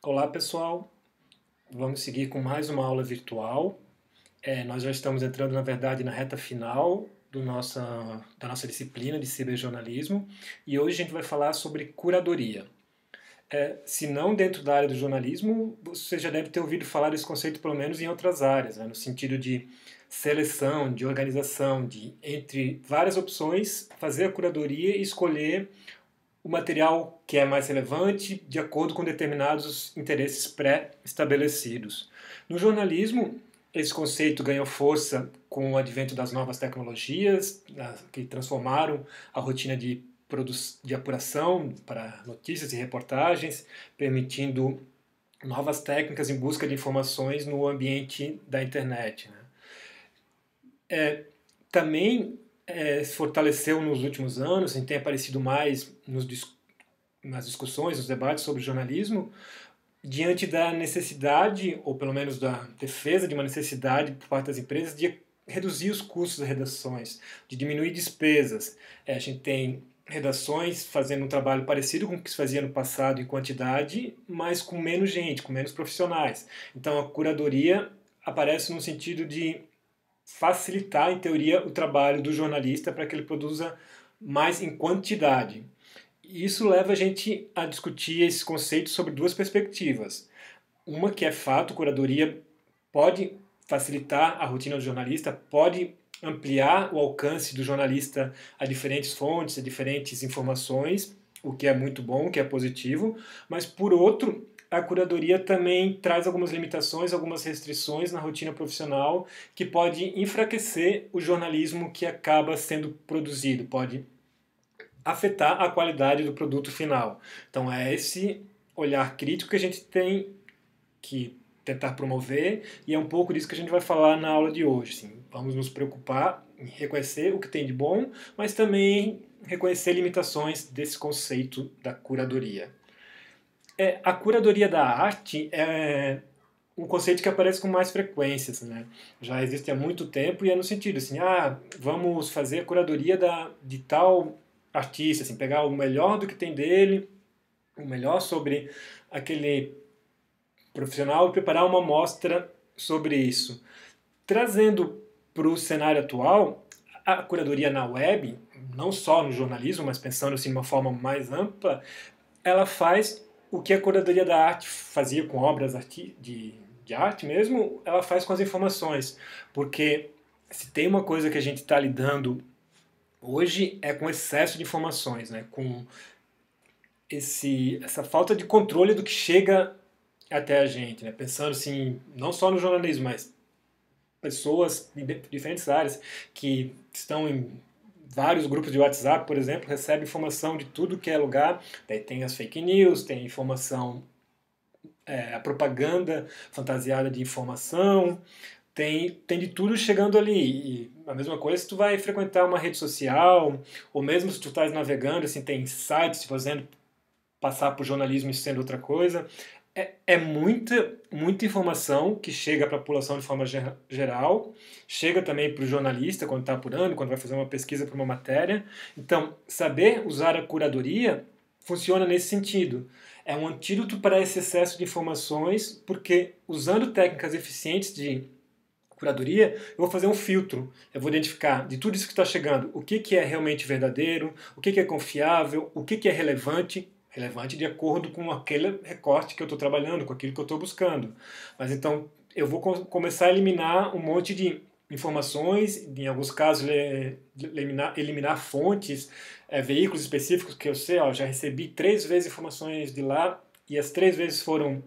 Olá, pessoal. Vamos seguir com mais uma aula virtual. Nós já estamos entrando, na verdade, na reta final da nossa disciplina de ciberjornalismo e hoje a gente vai falar sobre curadoria. Se não dentro da área do jornalismo, você já deve ter ouvido falar desse conceito pelo menos em outras áreas, né, no sentido de seleção, de organização, de, entre várias opções, fazer a curadoria e escolher o material que é mais relevante de acordo com determinados interesses pré-estabelecidos. No jornalismo, esse conceito ganhou força com o advento das novas tecnologias, que transformaram a rotina de apuração para notícias e reportagens, permitindo novas técnicas em busca de informações no ambiente da internet. Né? Também se fortaleceu nos últimos anos, e tem aparecido mais nas discussões, nos debates sobre jornalismo, diante da necessidade, ou pelo menos da defesa de uma necessidade por parte das empresas de reduzir os custos das redações, de diminuir despesas. A gente tem redações fazendo um trabalho parecido com o que se fazia no passado em quantidade, mas com menos gente, com menos profissionais. Então a curadoria aparece no sentido de facilitar, em teoria, o trabalho do jornalista para que ele produza mais em quantidade. Isso leva a gente a discutir esse conceito sobre duas perspectivas. Uma que é fato, curadoria pode facilitar a rotina do jornalista, pode ampliar o alcance do jornalista a diferentes fontes, a diferentes informações, o que é muito bom, o que é positivo, mas por outro, a curadoria também traz algumas limitações, algumas restrições na rotina profissional que pode enfraquecer o jornalismo que acaba sendo produzido, pode afetar a qualidade do produto final. Então é esse olhar crítico que a gente tem que tentar promover e é um pouco disso que a gente vai falar na aula de hoje. Assim. Vamos nos preocupar em reconhecer o que tem de bom, mas também reconhecer limitações desse conceito da curadoria. A curadoria da arte é um conceito que aparece com mais frequência, assim, né? Já existe há muito tempo e é no sentido assim, vamos fazer a curadoria de tal artista, assim, pegar o melhor do que tem dele, o melhor sobre aquele profissional e preparar uma mostra sobre isso. Trazendo para o cenário atual, a curadoria na web, não só no jornalismo, mas pensando assim de uma forma mais ampla, ela faz o que a curadoria da arte fazia com obras de arte mesmo, ela faz com as informações. Porque se tem uma coisa que a gente está lidando hoje é com excesso de informações, né? Com essa falta de controle do que chega até a gente, né? Pensando assim, não só no jornalismo, mas pessoas de diferentes áreas que estão em vários grupos de WhatsApp, por exemplo, recebem informação de tudo que é lugar. Daí tem as fake news, tem informação, a propaganda fantasiada de informação, tem de tudo chegando ali. E a mesma coisa se tu vai frequentar uma rede social, ou mesmo se tu estás navegando, assim, tem sites te fazendo passar por jornalismo e sendo outra coisa. É muita informação que chega para a população de forma geral, chega também para o jornalista quando está apurando, quando vai fazer uma pesquisa para uma matéria. Então, saber usar a curadoria funciona nesse sentido. É um antídoto para esse excesso de informações, porque usando técnicas eficientes de curadoria, eu vou fazer um filtro. Eu vou identificar de tudo isso que está chegando, o que é realmente verdadeiro, o que é confiável, o que é relevante de acordo com aquele recorte que eu estou trabalhando, com aquilo que eu estou buscando. Mas então eu vou começar a eliminar um monte de informações, em alguns casos eliminar fontes, veículos específicos que eu sei, já recebi 3 vezes informações de lá e as 3 vezes foram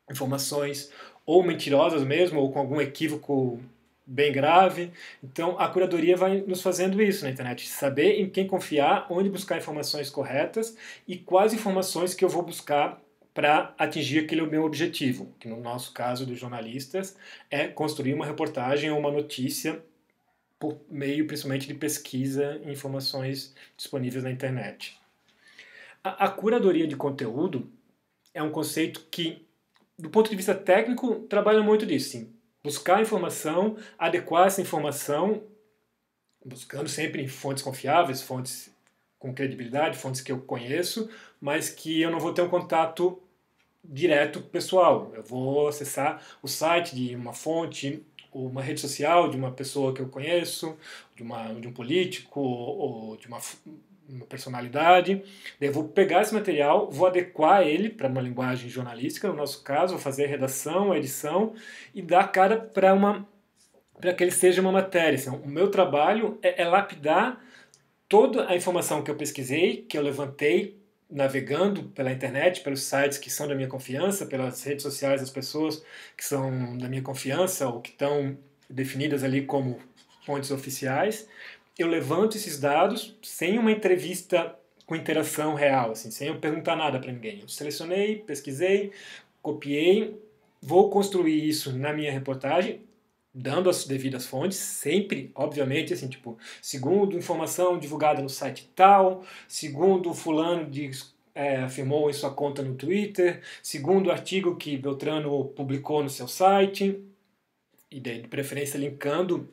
informações ou mentirosas mesmo, ou com algum equívoco bem grave. Então a curadoria vai nos fazendo isso na internet, saber em quem confiar, onde buscar informações corretas e quais informações que eu vou buscar para atingir aquele meu objetivo, que no nosso caso dos jornalistas é construir uma reportagem ou uma notícia por meio principalmente de pesquisa e informações disponíveis na internet. A curadoria de conteúdo é um conceito que, do ponto de vista técnico, trabalha muito disso, sim. Buscar informação, adequar essa informação, buscando sempre em fontes confiáveis, fontes com credibilidade, fontes que eu conheço, mas que eu não vou ter um contato direto pessoal. Eu vou acessar o site de uma fonte, uma rede social de uma pessoa que eu conheço, de um político ou de uma personalidade. Daí eu vou pegar esse material, vou adequar ele para uma linguagem jornalística, no nosso caso, vou fazer a redação, a edição e dar cara para que ele seja uma matéria. Assim, o meu trabalho é lapidar toda a informação que eu pesquisei, que eu levantei navegando pela internet, pelos sites que são da minha confiança, pelas redes sociais das pessoas que são da minha confiança ou que estão definidas ali como fontes oficiais. Eu levanto esses dados sem uma entrevista com interação real, assim, sem eu perguntar nada para ninguém. Eu selecionei, pesquisei, copiei, vou construir isso na minha reportagem, dando as devidas fontes, sempre, obviamente, assim, tipo, segundo informação divulgada no site tal, segundo fulano afirmou em sua conta no Twitter, segundo o artigo que Beltrano publicou no seu site, e daí, de preferência, linkando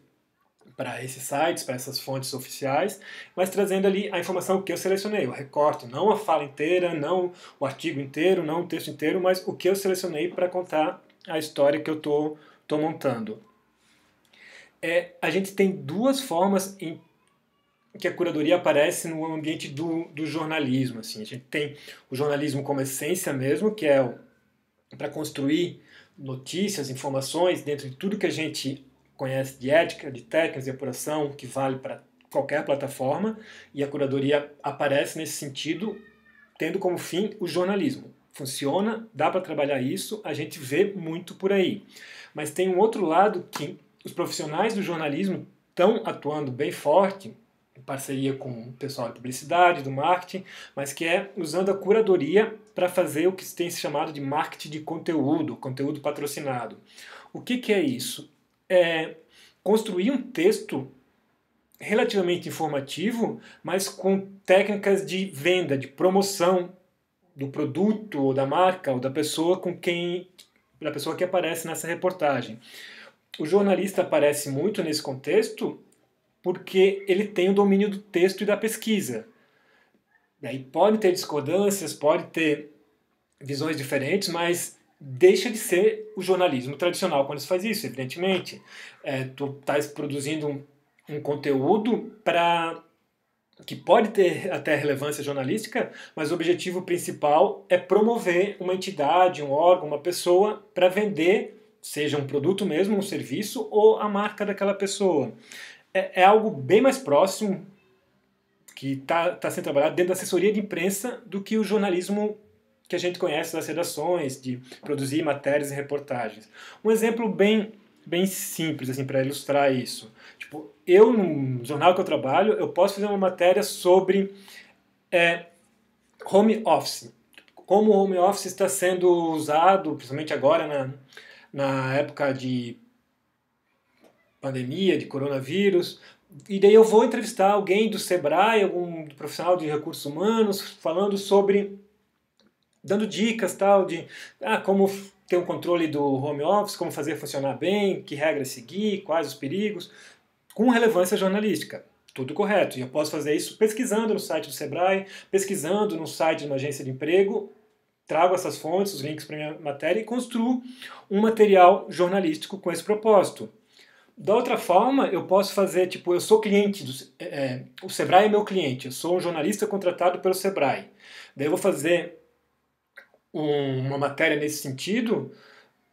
para esses sites, para essas fontes oficiais, mas trazendo ali a informação que eu selecionei, o recorte, não a fala inteira, não o artigo inteiro, não o texto inteiro, mas o que eu selecionei para contar a história que eu estou montando. A gente tem duas formas em que a curadoria aparece no ambiente do jornalismo. Assim. A gente tem o jornalismo como essência mesmo, que é para construir notícias, informações dentro de tudo que a gente conhece de ética, de técnicas de apuração, que vale para qualquer plataforma, e a curadoria aparece nesse sentido, tendo como fim o jornalismo. Funciona, dá para trabalhar isso, a gente vê muito por aí. Mas tem um outro lado que os profissionais do jornalismo estão atuando bem forte, em parceria com o pessoal de publicidade, do marketing, mas que é usando a curadoria para fazer o que tem se chamado de marketing de conteúdo, conteúdo patrocinado. O que é isso? É construir um texto relativamente informativo, mas com técnicas de venda, de promoção do produto ou da marca ou da pessoa da pessoa que aparece nessa reportagem. O jornalista aparece muito nesse contexto porque ele tem o domínio do texto e da pesquisa. Daí pode ter discordâncias, pode ter visões diferentes, mas deixa de ser o jornalismo tradicional quando se faz isso, evidentemente. Tu estás produzindo um conteúdo que pode ter até relevância jornalística, mas o objetivo principal é promover uma entidade, um órgão, uma pessoa para vender, seja um produto mesmo, um serviço ou a marca daquela pessoa. É algo bem mais próximo que está sendo trabalhado dentro da assessoria de imprensa do que o jornalismo que a gente conhece das redações, de produzir matérias e reportagens. Um exemplo bem simples assim para ilustrar isso. Tipo, eu, no jornal que eu trabalho, eu posso fazer uma matéria sobre home office. Como o home office está sendo usado, principalmente agora na época de pandemia, de coronavírus, e daí eu vou entrevistar alguém do Sebrae, algum profissional de recursos humanos, dando dicas tal, de como ter um controle do home office, como fazer funcionar bem, que regras seguir, quais os perigos, com relevância jornalística. Tudo correto. E eu posso fazer isso pesquisando no site do Sebrae, pesquisando no site de uma agência de emprego, trago essas fontes, os links para minha matéria e construo um material jornalístico com esse propósito. Da outra forma, eu posso fazer, tipo, eu sou cliente, o Sebrae é meu cliente, eu sou um jornalista contratado pelo Sebrae. Daí eu vou fazer uma matéria nesse sentido,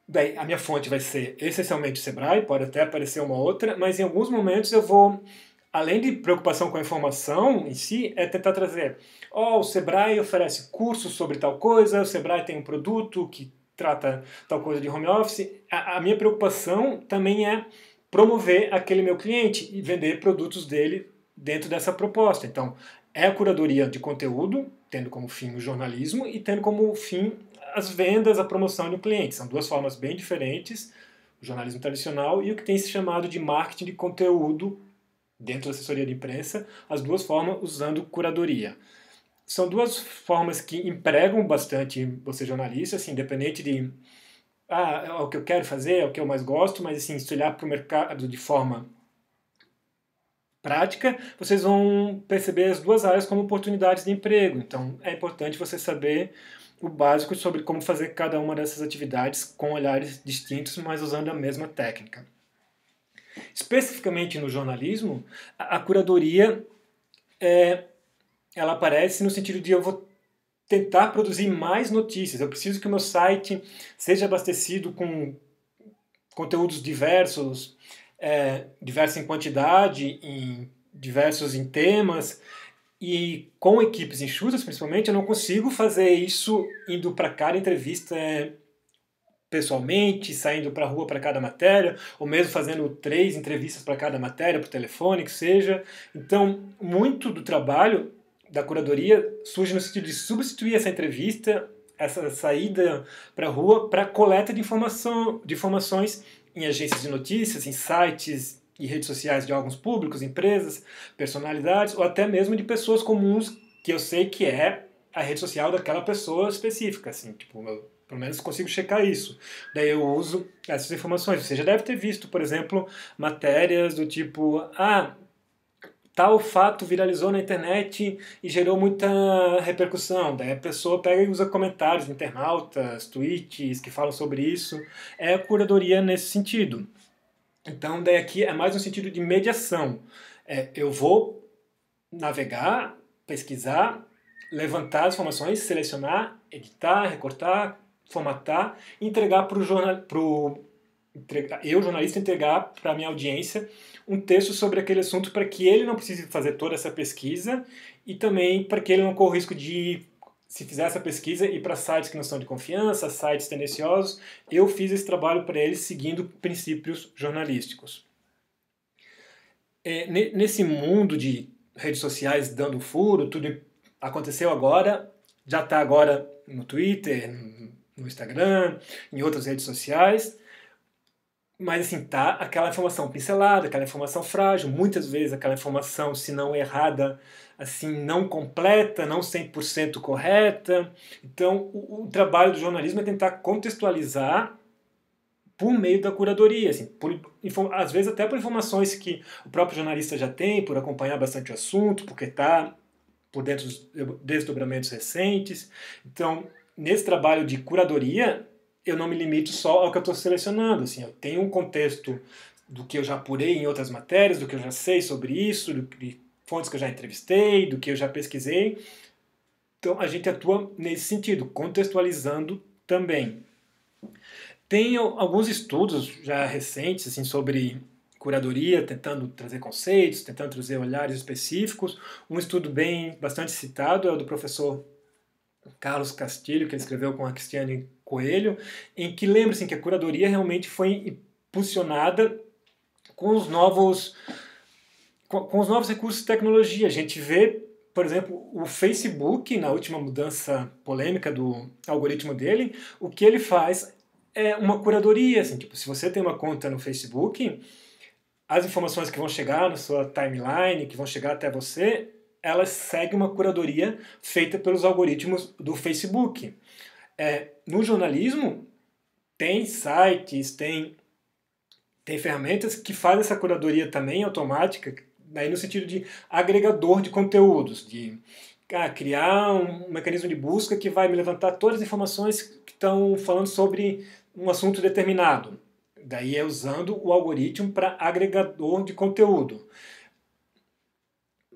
daí a minha fonte vai ser essencialmente o Sebrae, pode até aparecer uma outra, mas em alguns momentos eu vou, além de preocupação com a informação em si, é tentar trazer, o Sebrae oferece cursos sobre tal coisa, o Sebrae tem um produto que trata tal coisa de home office. A minha preocupação também é promover aquele meu cliente e vender produtos dele dentro dessa proposta. Então, é a curadoria de conteúdo, tendo como fim o jornalismo e tendo como fim as vendas, a promoção de um cliente. São duas formas bem diferentes, o jornalismo tradicional e o que tem se chamado de marketing de conteúdo dentro da assessoria de imprensa, as duas formas usando curadoria. São duas formas que empregam bastante você jornalista, assim, independente de é o que eu quero fazer, é o que eu mais gosto, mas assim, se olhar para o mercado de forma prática, vocês vão perceber as duas áreas como oportunidades de emprego. Então, é importante você saber o básico sobre como fazer cada uma dessas atividades com olhares distintos, mas usando a mesma técnica. Especificamente no jornalismo, a curadoria ela aparece no sentido de eu vou tentar produzir mais notícias. Eu preciso que o meu site seja abastecido com conteúdos diversos, diversos em quantidade, diversos em temas, e com equipes enxutas, principalmente, eu não consigo fazer isso indo para cada entrevista pessoalmente, saindo para a rua para cada matéria, ou mesmo fazendo 3 entrevistas para cada matéria, por telefone, que seja. Então, muito do trabalho da curadoria surge no sentido de substituir essa entrevista, essa saída para a rua, para coleta de informações em agências de notícias, em sites e redes sociais de órgãos públicos, empresas, personalidades, ou até mesmo de pessoas comuns que eu sei que é a rede social daquela pessoa específica, assim, tipo, eu, pelo menos consigo checar isso. Daí eu uso essas informações. Você já deve ter visto, por exemplo, matérias do tipo, tal fato viralizou na internet e gerou muita repercussão. Daí a pessoa pega e usa comentários de internautas, tweets que falam sobre isso. É a curadoria nesse sentido. Então, daí aqui é mais um sentido de mediação. Eu vou navegar, pesquisar, levantar as informações, selecionar, editar, recortar, formatar, entregar para o eu, jornalista, entregar para a minha audiência um texto sobre aquele assunto para que ele não precise fazer toda essa pesquisa e também para que ele não corra o risco de, se fizer essa pesquisa, ir para sites que não são de confiança, sites tendenciosos. Eu fiz esse trabalho para ele seguindo princípios jornalísticos. Nesse mundo de redes sociais dando furo, tudo aconteceu agora, já está agora no Twitter, no Instagram, em outras redes sociais, mas assim, tá aquela informação pincelada, aquela informação frágil, muitas vezes aquela informação, se não errada, assim, não completa, não 100% correta. Então, o trabalho do jornalismo é tentar contextualizar por meio da curadoria, assim, às vezes até por informações que o próprio jornalista já tem, por acompanhar bastante o assunto, porque está por dentro dos desdobramentos recentes. Então, nesse trabalho de curadoria, eu não me limito só ao que eu estou selecionando. Assim, eu tenho um contexto do que eu já apurei em outras matérias, do que eu já sei sobre isso, de fontes que eu já entrevistei, do que eu já pesquisei. Então, a gente atua nesse sentido, contextualizando também. Tem alguns estudos já recentes assim, sobre curadoria, tentando trazer conceitos, tentando trazer olhares específicos. Um estudo bastante citado é o do professor Carlos Castilho, que ele escreveu com a Cristiane Coelho, em que lembra-se que a curadoria realmente foi impulsionada com os novos recursos de tecnologia. A gente vê, por exemplo, o Facebook, na última mudança polêmica do algoritmo dele, o que ele faz é uma curadoria. Assim, tipo, se você tem uma conta no Facebook, as informações que vão chegar na sua timeline, que vão chegar até você, elas seguem uma curadoria feita pelos algoritmos do Facebook. No jornalismo, tem sites, tem ferramentas que fazem essa curadoria também automática, aí no sentido de agregador de conteúdos, de criar um mecanismo de busca que vai me levantar todas as informações que estão falando sobre um assunto determinado. Daí é usando o algoritmo para agregador de conteúdo.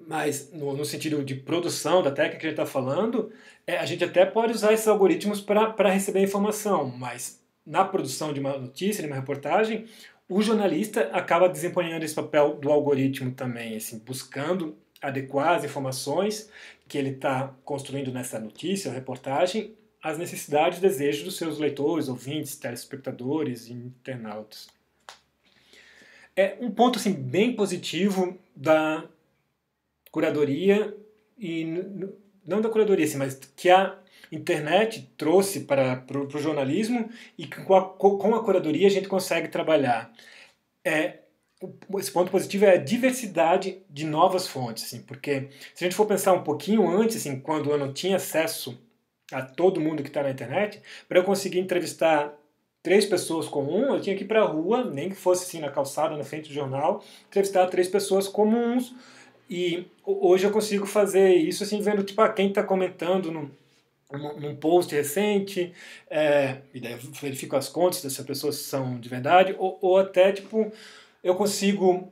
Mas no sentido de produção da técnica que a gente está falando, a gente até pode usar esses algoritmos para receber informação, mas na produção de uma notícia, de uma reportagem, o jornalista acaba desempenhando esse papel do algoritmo também, assim, buscando adequar as informações que ele está construindo nessa notícia ou reportagem às necessidades e desejos dos seus leitores, ouvintes, telespectadores e internautas. Um ponto assim, bem positivo da curadoria, e não da curadoria, assim, mas que a internet trouxe para o jornalismo e que com a curadoria a gente consegue trabalhar. Esse ponto positivo é a diversidade de novas fontes, assim, porque se a gente for pensar um pouquinho antes, assim, quando eu não tinha acesso a todo mundo que está na internet, para eu conseguir entrevistar 3 pessoas comuns, eu tinha que ir para a rua, nem que fosse assim, na calçada, na frente do jornal, entrevistar 3 pessoas comuns. E hoje eu consigo fazer isso assim, vendo tipo, quem está comentando num post recente, e daí eu verifico as contas se as pessoas são de verdade, ou até, tipo, eu consigo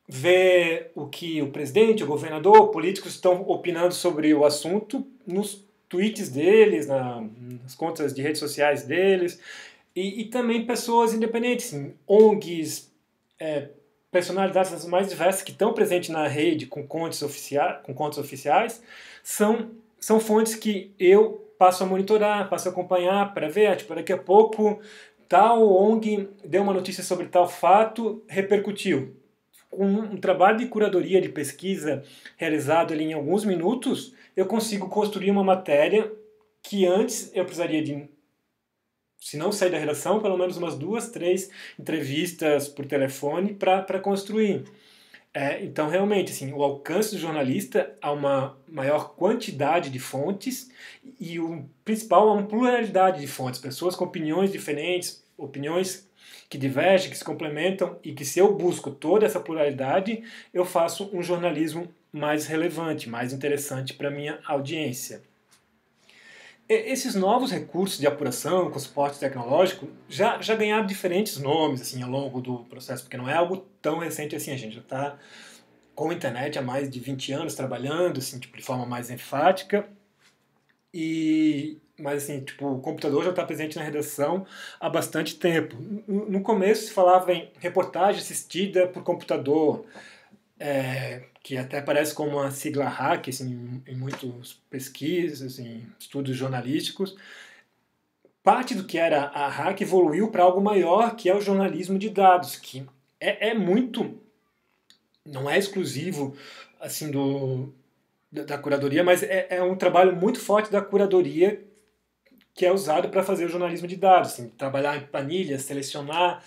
ver o que o presidente, o governador, políticos estão opinando sobre o assunto nos tweets deles, nas contas de redes sociais deles, e também pessoas independentes, assim, ONGs, é, personalidades as mais diversas que estão presentes na rede com contas oficiais, são fontes que eu passo a monitorar, passo a acompanhar para ver, tipo, daqui a pouco tal ONG deu uma notícia sobre tal fato, repercutiu. Com um trabalho de curadoria, de pesquisa realizado ali em alguns minutos, eu consigo construir uma matéria que antes eu precisaria de, se não sair da redação, pelo menos umas 2, 3 entrevistas por telefone para construir. Então, realmente, assim, o alcance do jornalista a uma maior quantidade de fontes e o principal, a uma pluralidade de fontes, pessoas com opiniões diferentes, opiniões que divergem, que se complementam e que se eu busco toda essa pluralidade, eu faço um jornalismo mais relevante, mais interessante para a minha audiência. Esses novos recursos de apuração com suporte tecnológico já ganharam diferentes nomes assim, ao longo do processo, porque não é algo tão recente assim, a gente já está com a internet há mais de 20 anos trabalhando assim, tipo, de forma mais enfática, mas assim, tipo, o computador já está presente na redação há bastante tempo. No começo se falava em reportagem assistida por computador, que até aparece como uma sigla hack assim, em muitas pesquisas, em estudos jornalísticos. Parte do que era a hack evoluiu para algo maior, que é o jornalismo de dados, que é muito, não é exclusivo assim da curadoria, mas é um trabalho muito forte da curadoria que é usado para fazer o jornalismo de dados, assim, trabalhar em planilhas, selecionar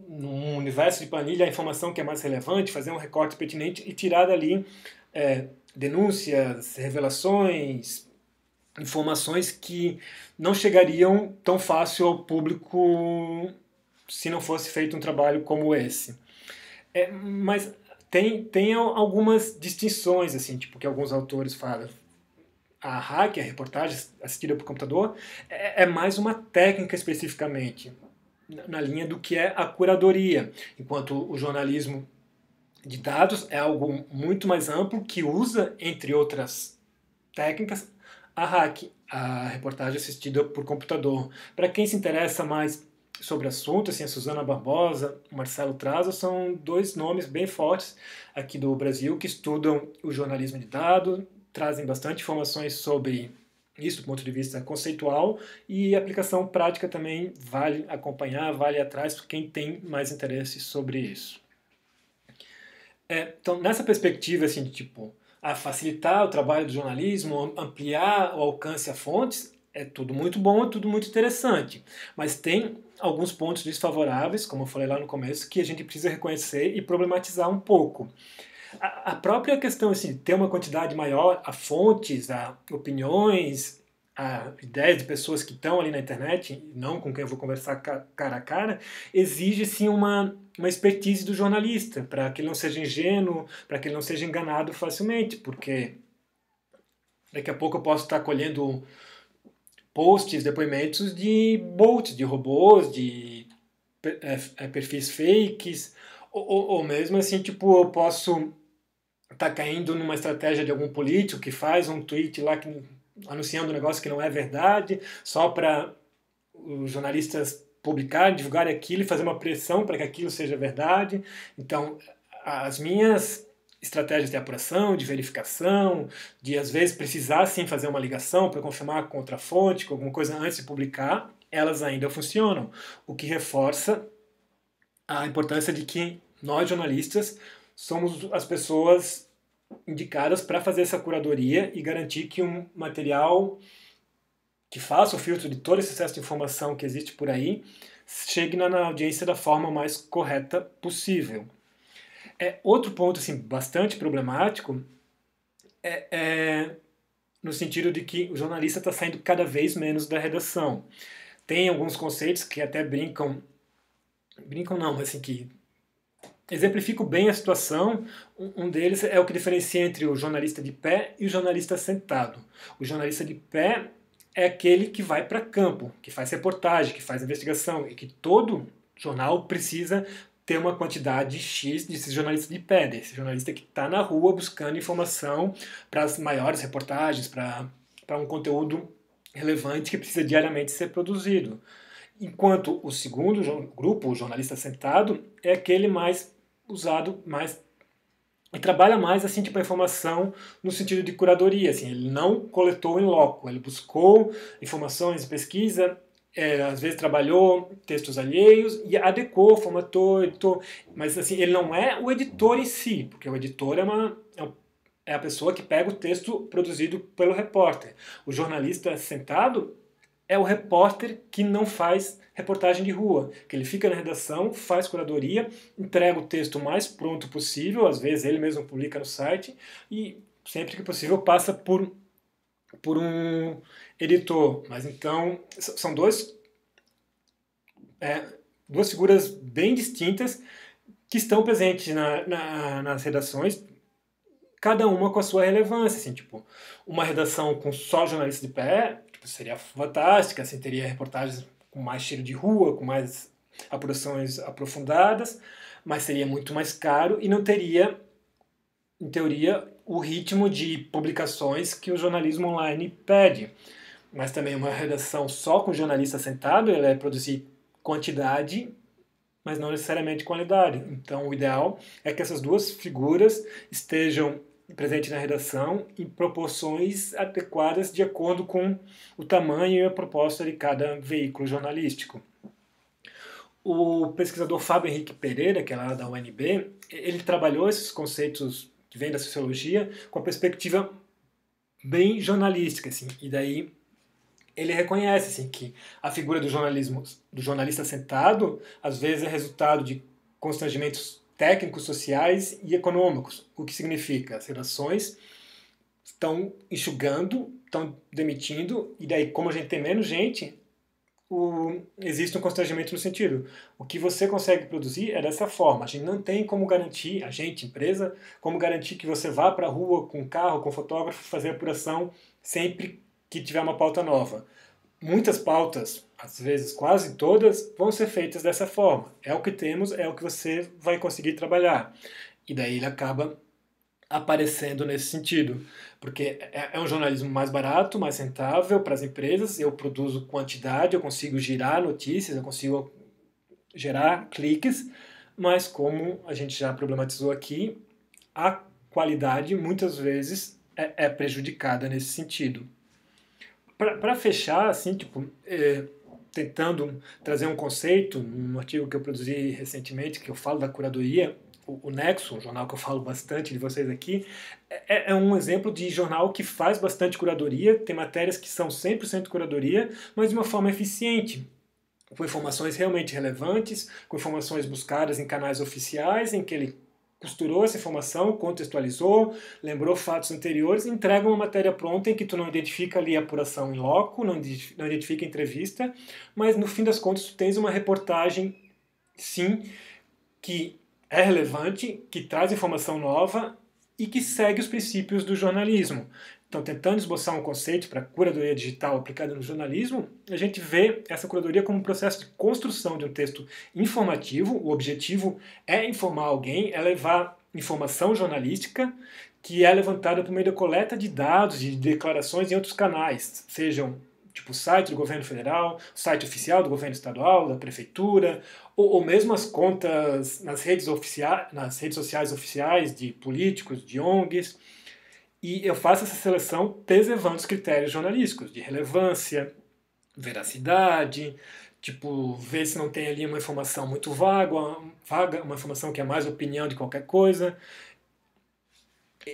num universo de planilha a informação que é mais relevante, fazer um recorte pertinente e tirar dali denúncias, revelações, informações que não chegariam tão fácil ao público se não fosse feito um trabalho como esse. Mas tem algumas distinções, assim, tipo, que alguns autores falam. A hack, a reportagem assistida por computador, é mais uma técnica especificamente, na linha do que é a curadoria, enquanto o jornalismo de dados é algo muito mais amplo que usa, entre outras técnicas, a hack, a reportagem assistida por computador. Para quem se interessa mais sobre o assunto, assim, a Suzana Barbosa, o Marcelo Traza, são dois nomes bem fortes aqui do Brasil que estudam o jornalismo de dados, trazem bastante informações sobre isso do ponto de vista conceitual, e a aplicação prática também vale acompanhar, vale atrás para quem tem mais interesse sobre isso. Então, nessa perspectiva, assim, de tipo, a facilitar o trabalho do jornalismo, ampliar o alcance a fontes, é tudo muito bom, é tudo muito interessante. Mas tem alguns pontos desfavoráveis, como eu falei lá no começo, que a gente precisa reconhecer e problematizar um pouco. A própria questão assim, de ter uma quantidade maior a fontes, a opiniões, a ideias de pessoas que estão ali na internet, não com quem eu vou conversar cara a cara, exige sim uma expertise do jornalista, para que ele não seja ingênuo, para que ele não seja enganado facilmente, porque daqui a pouco eu posso estar colhendo posts, depoimentos de bots, de robôs, de perfis fakes, ou mesmo assim, tipo, eu posso tá caindo numa estratégia de algum político que faz um tweet lá anunciando um negócio que não é verdade, só para os jornalistas publicarem, divulgarem aquilo e fazer uma pressão para que aquilo seja verdade. Então, as minhas estratégias de apuração, de verificação, de às vezes precisar sim fazer uma ligação para confirmar com outra fonte, com alguma coisa antes de publicar, elas ainda funcionam, o que reforça a importância de que nós jornalistas somos as pessoas indicadas para fazer essa curadoria e garantir que um material que faça o filtro de todo esse excesso de informação que existe por aí chegue na audiência da forma mais correta possível. Outro ponto assim, bastante problemático no sentido de que o jornalista está saindo cada vez menos da redação. Tem alguns conceitos que até brincam não, mas assim, que exemplifico bem a situação. Um deles é o que diferencia entre o jornalista de pé e o jornalista sentado. O jornalista de pé é aquele que vai para campo, que faz reportagem, que faz investigação, e que todo jornal precisa ter uma quantidade X desses jornalistas de pé, desse jornalista que está na rua buscando informação para as maiores reportagens, para um conteúdo relevante que precisa diariamente ser produzido. Enquanto o segundo grupo, o jornalista sentado, é aquele mais usado, mais e trabalha mais assim tipo a informação no sentido de curadoria, assim, ele não coletou em loco, ele buscou informações, pesquisa, às vezes trabalhou textos alheios e adequou, formatou, editou, mas assim ele não é o editor em si, porque o editor é a pessoa que pega o texto produzido pelo repórter. O jornalista sentado é o repórter que não faz reportagem de rua, que ele fica na redação, faz curadoria, entrega o texto mais pronto possível, às vezes ele mesmo publica no site, e sempre que possível passa por um editor. Mas então, são duas figuras bem distintas que estão presentes nas redações, cada uma com a sua relevância. Assim, tipo, uma redação com só jornalistas de pé tipo, seria fantástica, assim, teria reportagens com mais cheiro de rua, com mais apurações aprofundadas, mas seria muito mais caro e não teria, em teoria, o ritmo de publicações que o jornalismo online pede. Mas também uma redação só com jornalista sentado, ela é produzir quantidade, mas não necessariamente qualidade. Então, o ideal é que essas duas figuras estejam presentes na redação em proporções adequadas de acordo com o tamanho e a proposta de cada veículo jornalístico. O pesquisador Fábio Henrique Pereira, que é lá da UNB, ele trabalhou esses conceitos que vêm da sociologia com a perspectiva bem jornalística, assim, e daí ele reconhece assim, que a figura do jornalista sentado, às vezes é resultado de constrangimentos técnicos, sociais e econômicos, o que significa as redações estão enxugando, estão demitindo, e daí como a gente tem menos gente, existe um constrangimento no sentido, o que você consegue produzir é dessa forma, a gente não tem como garantir, a gente, empresa, como garantir que você vá para a rua com carro, com fotógrafo, fazer apuração sempre que tiver uma pauta nova. Muitas pautas, às vezes quase todas, vão ser feitas dessa forma. É o que temos, é o que você vai conseguir trabalhar. E daí ele acaba aparecendo nesse sentido. Porque é um jornalismo mais barato, mais rentável para as empresas, eu produzo quantidade, eu consigo girar notícias, eu consigo gerar cliques, mas como a gente já problematizou aqui, a qualidade muitas vezes é prejudicada nesse sentido. Para fechar, assim, tipo, tentando trazer um conceito, num artigo que eu produzi recentemente, que eu falo da curadoria, o Nexo, um jornal que eu falo bastante de vocês aqui, é um exemplo de jornal que faz bastante curadoria, tem matérias que são 100% curadoria, mas de uma forma eficiente, com informações realmente relevantes, com informações buscadas em canais oficiais, em que ele costurou essa informação, contextualizou, lembrou fatos anteriores, entrega uma matéria pronta em que tu não identifica ali a apuração em loco, não identifica a entrevista, mas no fim das contas tu tens uma reportagem, sim, que é relevante, que traz informação nova e que segue os princípios do jornalismo. Então, tentando esboçar um conceito para curadoria digital aplicada no jornalismo, a gente vê essa curadoria como um processo de construção de um texto informativo. O objetivo é informar alguém, é levar informação jornalística que é levantada por meio da coleta de dados, de declarações em outros canais, sejam tipo o site do governo federal, o site oficial do governo estadual, da prefeitura, ou mesmo as contas nas redes sociais oficiais de políticos, de ONGs. E eu faço essa seleção preservando os critérios jornalísticos, de relevância, veracidade, tipo, ver se não tem ali uma informação muito vaga, uma informação que é mais opinião de qualquer coisa.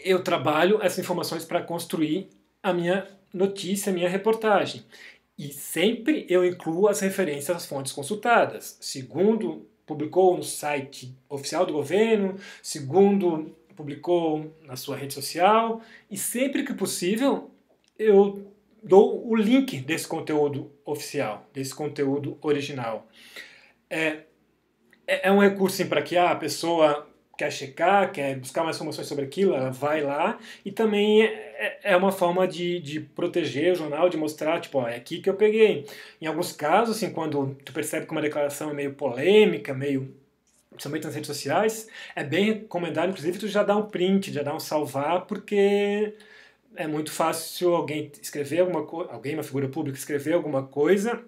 Eu trabalho essas informações para construir a minha notícia, a minha reportagem. E sempre eu incluo as referências às fontes consultadas. Segundo publicou no site oficial do governo, segundo publicou na sua rede social, e sempre que possível eu dou o link desse conteúdo oficial, desse conteúdo original. É um recurso para que a pessoa quer checar, quer buscar mais informações sobre aquilo, ela vai lá, e também é uma forma de proteger o jornal, de mostrar, tipo, ó, é aqui que eu peguei. Em alguns casos, assim, quando tu percebe que uma declaração é meio polêmica, meio, principalmente nas redes sociais, é bem recomendado, inclusive, tu já dar um print, já dar um salvar, porque é muito fácil alguém escrever alguma coisa, alguém, uma figura pública, escrever alguma coisa,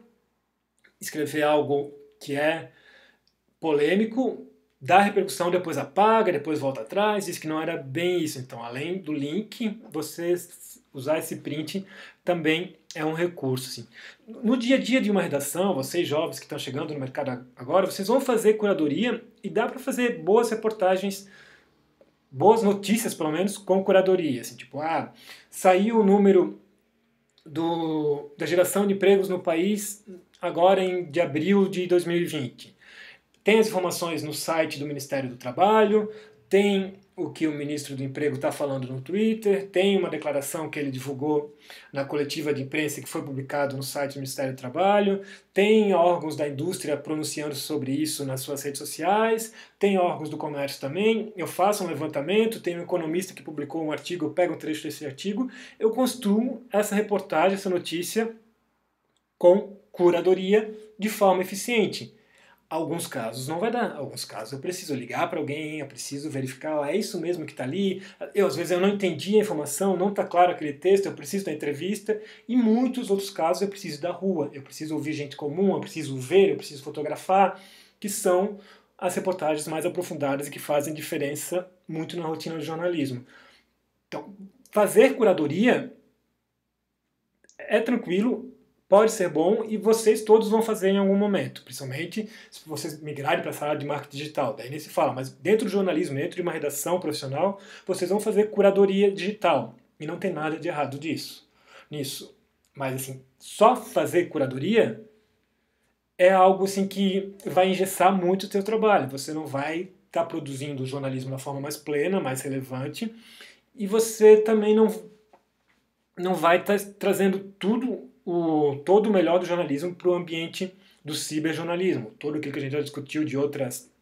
escrever algo que é polêmico, dá repercussão, depois apaga, depois volta atrás, diz que não era bem isso. Então, além do link, você usar esse print também é um recurso. Assim. No dia a dia de uma redação, vocês jovens que estão chegando no mercado agora, vocês vão fazer curadoria e dá para fazer boas reportagens, boas notícias, pelo menos, com curadoria. Assim, tipo, saiu o número da geração de empregos no país agora de abril de 2020. Tem as informações no site do Ministério do Trabalho, tem o que o ministro do Emprego está falando no Twitter, tem uma declaração que ele divulgou na coletiva de imprensa que foi publicado no site do Ministério do Trabalho, tem órgãos da indústria pronunciando sobre isso nas suas redes sociais, tem órgãos do comércio também, eu faço um levantamento, tem um economista que publicou um artigo, eu pego um trecho desse artigo, eu construo essa reportagem, essa notícia com curadoria de forma eficiente. Alguns casos não vai dar, alguns casos eu preciso ligar para alguém, eu preciso verificar, é isso mesmo que está ali, às vezes eu não entendi a informação, não está claro aquele texto, eu preciso da entrevista, e muitos outros casos eu preciso da rua, eu preciso ouvir gente comum, eu preciso ver, eu preciso fotografar, que são as reportagens mais aprofundadas e que fazem diferença muito na rotina do jornalismo. Então, fazer curadoria é tranquilo, pode ser bom e vocês todos vão fazer em algum momento, principalmente se vocês migrarem para essa área de marketing digital. Daí nem se fala, mas dentro do jornalismo, dentro de uma redação profissional, vocês vão fazer curadoria digital. E não tem nada de errado nisso. Mas assim, só fazer curadoria é algo assim que vai engessar muito o teu trabalho. Você não vai estar produzindo o jornalismo da forma mais plena, mais relevante, e você também não vai estar trazendo todo o melhor do jornalismo para o ambiente do ciberjornalismo. Todo aquilo que a gente já discutiu de outras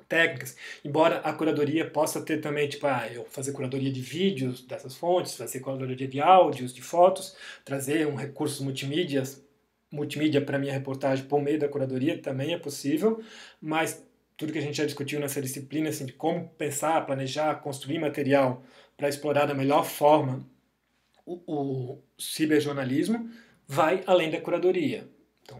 técnicas. Embora a curadoria possa ter também, tipo, eu fazer curadoria de vídeos dessas fontes, fazer curadoria de áudios, de fotos, trazer um recurso multimídia para minha reportagem por meio da curadoria também é possível, mas tudo que a gente já discutiu nessa disciplina, assim, de como pensar, planejar, construir material para explorar da melhor forma o ciberjornalismo, vai além da curadoria. Então,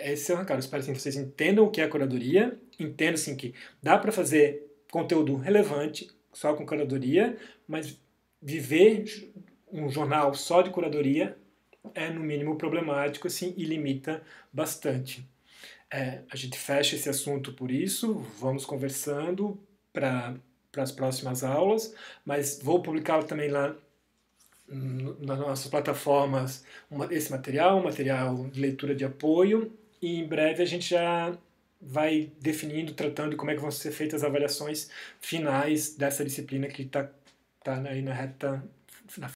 esse é o recado. Eu espero assim, que vocês entendam o que é a curadoria, entendam assim, que dá para fazer conteúdo relevante só com curadoria, mas viver um jornal só de curadoria é, no mínimo, problemático assim, e limita bastante. A gente fecha esse assunto por isso, vamos conversando para as próximas aulas, mas vou publicá-lo também lá nas nossas plataformas esse material, um material de leitura de apoio, e em breve a gente já vai definindo, tratando de como é que vão ser feitas as avaliações finais dessa disciplina que está aí na reta